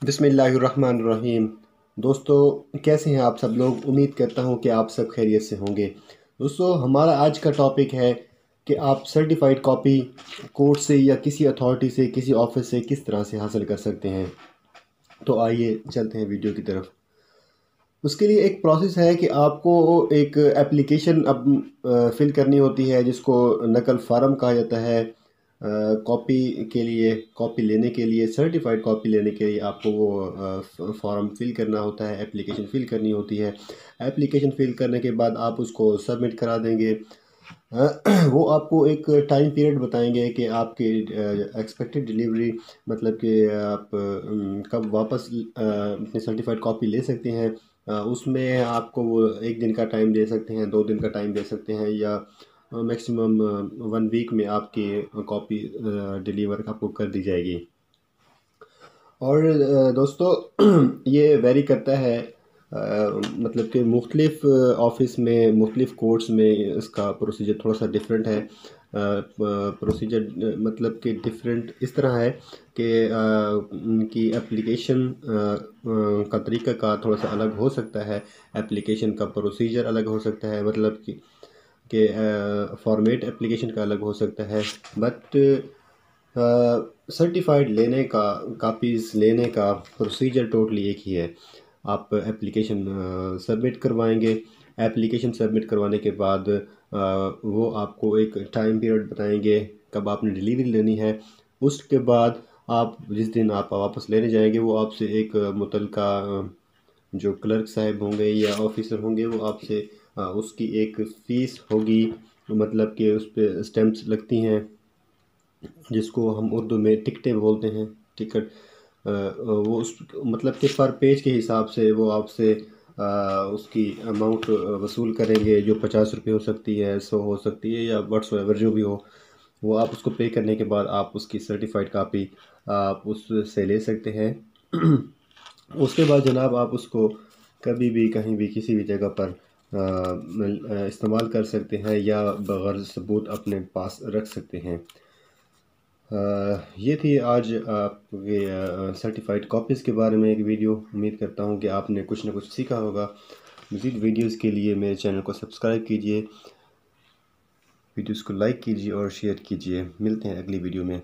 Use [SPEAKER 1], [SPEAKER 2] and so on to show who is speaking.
[SPEAKER 1] बिस्मिल्लाहिर्रहमानिर्रहीम। दोस्तों, कैसे हैं आप सब लोग? उम्मीद करता हूं कि आप सब खैरियत से होंगे। दोस्तों, हमारा आज का टॉपिक है कि आप सर्टिफाइड कॉपी कोर्ट से या किसी अथॉरिटी से, किसी ऑफिस से किस तरह से हासिल कर सकते हैं। तो आइए चलते हैं वीडियो की तरफ। उसके लिए एक प्रोसेस है कि आपको एक एप्लीकेशन अब फिल करनी होती है, जिसको नकल फार्म कहा जाता है। कॉपी के लिए, कॉपी लेने के लिए, सर्टिफाइड कॉपी लेने के लिए आपको वो फॉर्म फिल करना होता है, एप्लीकेशन फिल करनी होती है। एप्लीकेशन फिल करने के बाद आप उसको सबमिट करा देंगे। वो आपको एक टाइम पीरियड बताएंगे कि आपकी एक्सपेक्टेड डिलीवरी, मतलब कि आप कब वापस अपनी सर्टिफाइड कॉपी ले सकते हैं। उसमें आपको वो एक दिन का टाइम दे सकते हैं, 2 दिन का टाइम दे सकते हैं, या मैक्सिमम 1 वीक में आपकी कॉपी डिलीवर आपको कर दी जाएगी। और दोस्तों ये वेरी करता है, मतलब कि मुख्तलिफ़ ऑफ़िस में, मुख्तलिफ़ कोर्ट्स में इसका प्रोसीजर थोड़ा सा डिफरेंट है। प्रोसीजर मतलब कि डिफरेंट इस तरह है कि उनकी एप्लीकेशन का तरीक़ाकार थोड़ा सा अलग हो सकता है। एप्लीकेशन का प्रोसीजर अलग हो सकता है, मतलब कि फॉर्मेट एप्लीकेशन का अलग हो सकता है। बट सर्टिफाइड लेने का, कापीज़ लेने का प्रोसीजर टोटली एक ही है। आप एप्लीकेशन सबमिट करवाएंगे। एप्लीकेशन सबमिट करवाने के बाद वो आपको एक टाइम पीरियड बताएंगे कब आपने डिलीवरी लेनी है। उसके बाद आप जिस दिन आप वापस लेने जाएंगे, वो आपसे एक मुतलका जो क्लर्क साहब होंगे या ऑफिसर होंगे, वो आपसे उसकी एक फ़ीस होगी, मतलब कि उस पर स्टैम्प्स लगती हैं, जिसको हम उर्दू में टिकटें बोलते हैं, टिकट। वो उस मतलब कि पर पेज के हिसाब से वो आपसे उसकी अमाउंट वसूल करेंगे, जो 50 रुपये हो सकती है, 100 हो सकती है, या व्हाट्सएवर जो भी हो। वो आप उसको पे करने के बाद आप उसकी सर्टिफाइड कापी आप उससे ले सकते हैं। उसके बाद जनाब आप उसको कभी भी, कहीं भी, किसी भी जगह पर इस्तेमाल कर सकते हैं, या बग़ैर सबूत अपने पास रख सकते हैं। ये थी आज आपके सर्टिफाइड कॉपीज़ के बारे में एक वीडियो। उम्मीद करता हूँ कि आपने कुछ ना कुछ सीखा होगा। मज़ीद वीडियोज़ के लिए मेरे चैनल को सब्सक्राइब कीजिए, वीडियोज़ को लाइक कीजिए और शेयर कीजिए। मिलते हैं अगली वीडियो में।